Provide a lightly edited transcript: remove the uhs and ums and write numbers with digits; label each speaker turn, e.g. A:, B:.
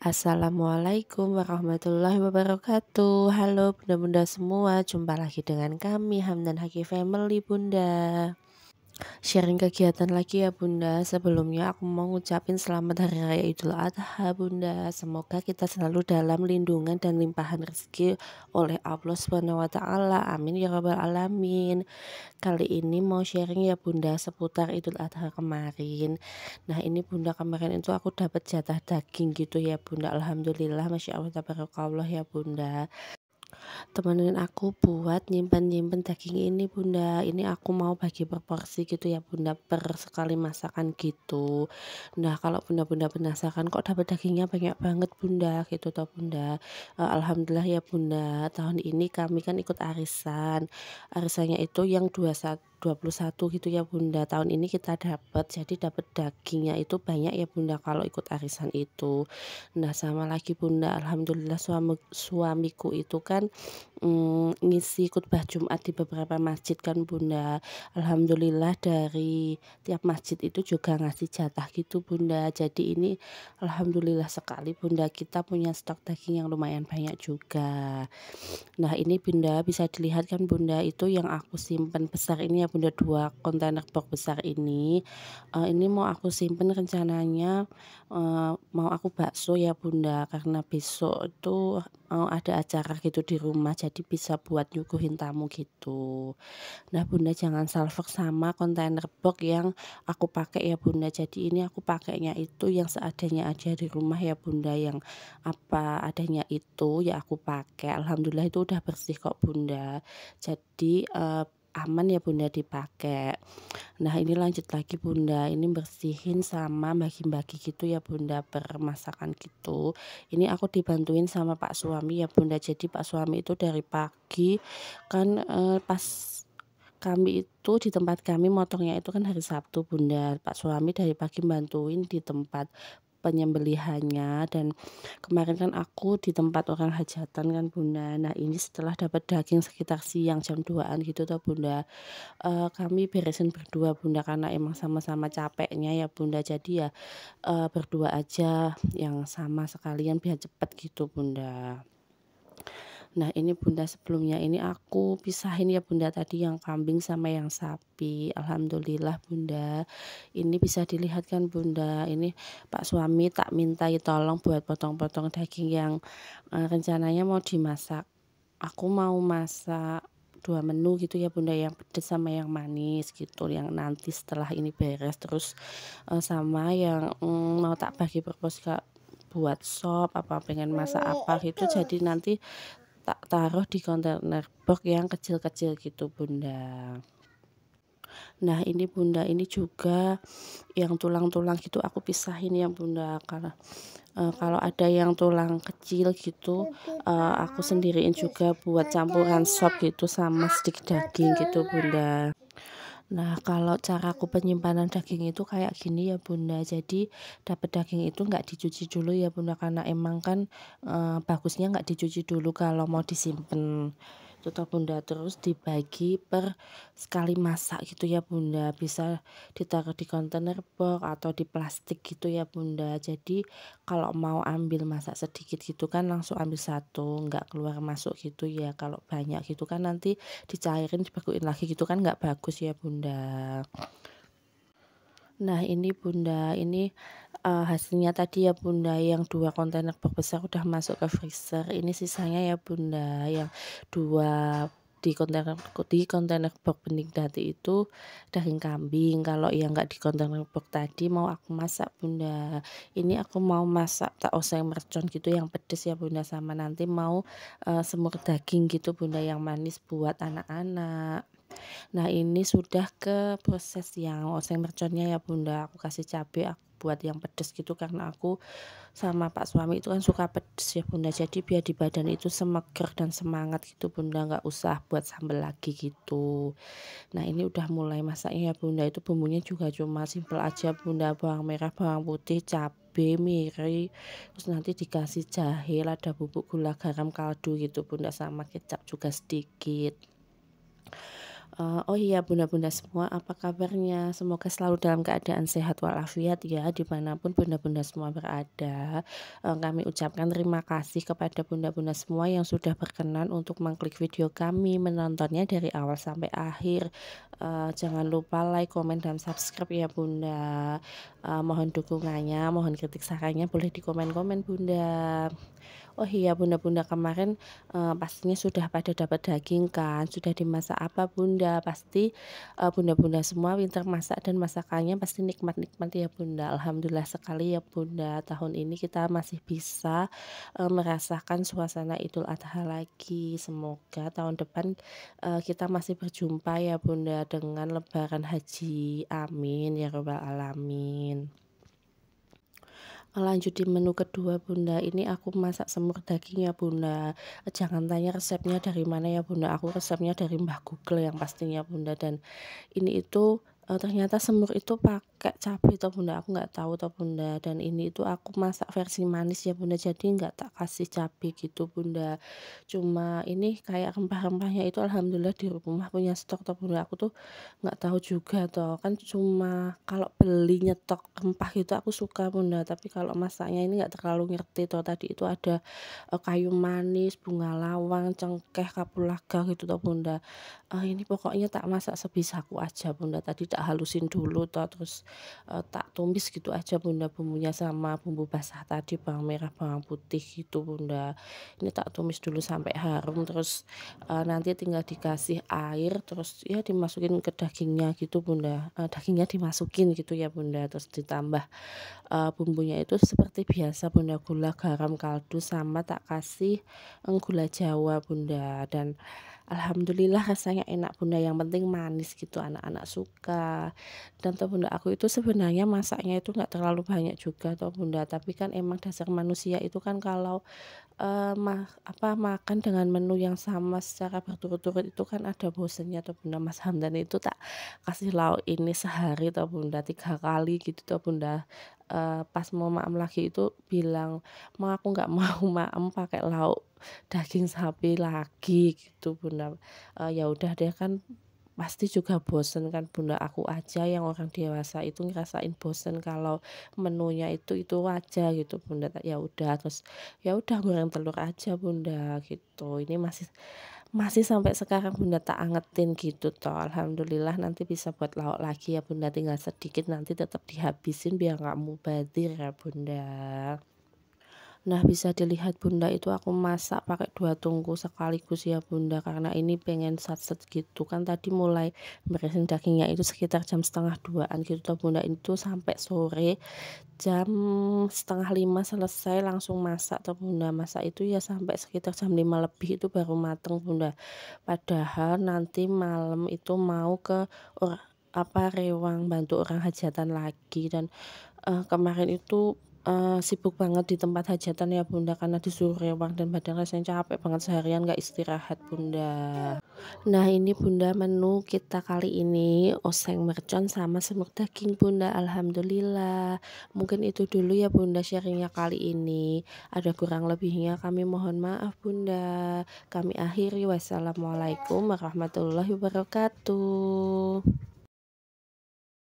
A: Assalamualaikum warahmatullahi wabarakatuh. Halo bunda-bunda semua, jumpa lagi dengan kami Hamdan Haki Family Bunda. Sharing kegiatan lagi ya Bunda. Sebelumnya aku mau ngucapin selamat Hari Raya Idul Adha Bunda. Semoga kita selalu dalam lindungan dan limpahan rezeki oleh Allah Subhanahu wa taala. Amin ya rabbal alamin. Kali ini mau sharing ya Bunda seputar Idul Adha kemarin. Nah ini Bunda, kemarin itu aku dapat jatah daging gitu ya Bunda. Alhamdulillah, Masya Allah tabarakallah ya Bunda. Temenin aku buat nyimpen-nyimpen daging ini Bunda. Ini aku mau bagi proporsi gitu ya Bunda, per sekali masakan gitu. Nah kalau Bunda-bunda penasaran kok dapat dagingnya banyak banget Bunda gitu toh Bunda. Alhamdulillah ya Bunda, tahun ini kami kan ikut arisan. Arisannya itu yang 21 gitu ya Bunda. Tahun ini kita dapat, jadi dapat dagingnya itu banyak ya Bunda kalau ikut arisan itu. Nah sama lagi Bunda, alhamdulillah suamiku itu kan ngisi khutbah Jumat di beberapa masjid kan Bunda. Alhamdulillah dari tiap masjid itu juga ngasih jatah gitu Bunda. Jadi ini alhamdulillah sekali Bunda, kita punya stok daging yang lumayan banyak juga. Nah ini Bunda bisa dilihat kan Bunda, itu yang aku simpen besar ini ya Bunda, 2 kontainer box besar ini mau aku simpen rencananya, mau aku bakso ya Bunda, karena besok itu, ada acara gitu di rumah, jadi bisa buat nyuguhin tamu gitu. Nah Bunda jangan salfok sama kontainer box yang aku pakai ya Bunda, jadi ini aku pakainya itu yang seadanya aja di rumah ya Bunda, yang apa adanya itu ya aku pakai. Alhamdulillah itu udah bersih kok Bunda, jadi, aman ya Bunda dipakai. Nah ini lanjut lagi Bunda, ini bersihin sama bagi-bagi gitu ya Bunda per masakan gitu. Ini aku dibantuin sama Pak suami ya Bunda, jadi Pak suami itu dari pagi kan, pas kami itu di tempat kami motongnya itu kan hari Sabtu Bunda, Pak suami dari pagi bantuin di tempat penyembelihannya, dan kemarin kan aku di tempat orang hajatan kan Bunda. Nah ini setelah dapat daging sekitar siang jam 2-an gitu tuh Bunda, kami beresin berdua Bunda, karena emang sama-sama capeknya ya Bunda, jadi ya, berdua aja yang sama sekalian biar cepet gitu Bunda. Nah ini Bunda, sebelumnya ini aku pisahin ya Bunda tadi yang kambing sama yang sapi. Alhamdulillah Bunda, ini bisa dilihat kan Bunda, ini Pak suami tak mintai tolong buat potong-potong daging yang, rencananya mau dimasak. Aku mau masak 2 menu gitu ya Bunda, yang pedes sama yang manis gitu, yang nanti setelah ini beres. Terus, sama yang, mau tak bagi proporsi buat sop, apa pengen masak apa gitu, jadi nanti tak taruh di kontainer box yang kecil-kecil gitu Bunda. Nah ini Bunda, ini juga yang tulang-tulang gitu aku pisahin ya Bunda, karena, kalau ada yang tulang kecil gitu, aku sendiriin juga buat campuran sop gitu sama stik daging gitu Bunda. Nah kalau caraku penyimpanan daging itu kayak gini ya Bunda, jadi dapat daging itu nggak dicuci dulu ya Bunda, karena emang kan, bagusnya nggak dicuci dulu kalau mau disimpen. Itu toh Bunda, terus dibagi per sekali masak gitu ya Bunda, bisa ditaruh di kontainer box atau di plastik gitu ya Bunda. Jadi kalau mau ambil masak sedikit gitu kan langsung ambil satu, nggak keluar masuk gitu ya. Kalau banyak gitu kan nanti dicairin, dibekuin lagi gitu kan nggak bagus ya Bunda. Nah ini Bunda, ini, hasilnya tadi ya Bunda, yang 2 kontainer box besar udah masuk ke freezer, ini sisanya ya Bunda, yang 2 di kontainer box bening tadi itu daging kambing, kalau yang nggak di kontainer box tadi mau aku masak Bunda. Ini aku mau masak tak oseng mercon gitu yang pedes ya Bunda, sama nanti mau, semur daging gitu Bunda yang manis buat anak-anak. Nah ini sudah ke proses yang oseng merconnya ya Bunda, aku kasih cabai, aku buat yang pedes gitu, karena aku sama Pak suami itu kan suka pedes ya Bunda, jadi biar di badan itu semeger dan semangat gitu Bunda, nggak usah buat sambel lagi gitu. Nah ini udah mulai masaknya ya Bunda, itu bumbunya juga cuma simpel aja Bunda, bawang merah, bawang putih, cabai, miri, terus nanti dikasih jahe, lada bubuk, gula, garam, kaldu gitu Bunda, sama kecap juga sedikit. Oh iya bunda-bunda semua apa kabarnya? Semoga selalu dalam keadaan sehat walafiat ya dimanapun bunda-bunda semua berada. Kami ucapkan terima kasih kepada bunda-bunda semua yang sudah berkenan untuk mengklik video kami, menontonnya dari awal sampai akhir. Jangan lupa like, komen, dan subscribe ya bunda. Mohon dukungannya, mohon kritik sarannya boleh di komen-komen bunda. Oh iya bunda-bunda kemarin, pastinya sudah pada dapat daging kan? Sudah dimasak apa bunda? Pasti, bunda-bunda semua pintar masak dan masakannya pasti nikmat-nikmat ya bunda. Alhamdulillah sekali ya bunda, tahun ini kita masih bisa, merasakan suasana Idul Adha lagi. Semoga tahun depan, kita masih berjumpa ya bunda dengan lebaran haji, amin ya rabbal alamin. Lanjut di menu kedua bunda, ini aku masak semur daging ya bunda. Jangan tanya resepnya dari mana ya bunda, aku resepnya dari Mbah Google yang pastinya bunda. Dan ini itu, ternyata semur itu pakai cabai toh Bunda, aku nggak tahu toh Bunda, dan ini itu aku masak versi manis ya Bunda, jadi nggak tak kasih cabai gitu Bunda. Cuma ini kayak rempah-rempahnya itu alhamdulillah di rumah punya stok toh Bunda, aku tuh nggak tahu juga toh, kan cuma kalau beli nyetok rempah gitu aku suka Bunda, tapi kalau masaknya ini nggak terlalu ngerti toh. Tadi itu ada, kayu manis, bunga lawang, cengkeh, kapulaga gitu toh Bunda. Ini pokoknya tak masak sebisaku aja Bunda, tadi tak halusin dulu toh, terus, tak tumis gitu aja Bunda bumbunya sama bumbu basah tadi, bawang merah, bawang putih gitu Bunda. Ini tak tumis dulu sampai harum, terus, nanti tinggal dikasih air, terus ya dimasukin ke dagingnya gitu Bunda, dagingnya dimasukin gitu ya Bunda, terus ditambah, bumbunya itu seperti biasa Bunda, gula, garam, kaldu, sama tak kasih, gula jawa Bunda, dan alhamdulillah rasanya enak Bunda, yang penting manis gitu, anak-anak suka. Dan toh Bunda, aku itu sebenarnya masaknya itu nggak terlalu banyak juga toh Bunda, tapi kan emang dasar manusia itu kan kalau, makan dengan menu yang sama secara berturut-turut itu kan ada bosennya toh Bunda. Mas Hamdan itu tak kasih lauk ini sehari toh Bunda, 3 kali gitu toh Bunda. Pas mau maem lagi itu bilang, "Ma, aku nggak mau maem pakai lauk daging sapi lagi," gitu Bunda. Ya udah deh, kan pasti juga bosen kan Bunda, aku aja yang orang dewasa itu ngerasain bosen kalau menunya itu aja gitu Bunda. Ya udah, terus ya udah goreng telur aja Bunda gitu. Ini masih masih sampai sekarang Bunda tak angetin gitu toh. Alhamdulillah nanti bisa buat lauk lagi ya Bunda, tinggal sedikit nanti tetap dihabisin biar nggak mubazir ya Bunda. Nah, bisa dilihat Bunda itu aku masak pakai 2 tungku sekaligus ya Bunda, karena ini pengen sat-set gitu kan. Tadi mulai beresin dagingnya itu sekitar jam setengah 2-an gitu toh Bunda, itu sampai sore jam setengah 5 selesai langsung masak toh Bunda. Masak itu ya sampai sekitar jam 5 lebih itu baru mateng Bunda. Padahal nanti malam itu mau ke rewang bantu orang hajatan lagi, dan kemarin itu, sibuk banget di tempat hajatan ya Bunda, karena disuruh rewang dan badan rasanya capek banget seharian nggak istirahat Bunda. Nah ini Bunda menu kita kali ini oseng mercon sama semur daging Bunda, alhamdulillah. Mungkin itu dulu ya Bunda sharing kali ini. Ada kurang lebihnya kami mohon maaf Bunda. Kami akhiri, wassalamualaikum warahmatullahi wabarakatuh.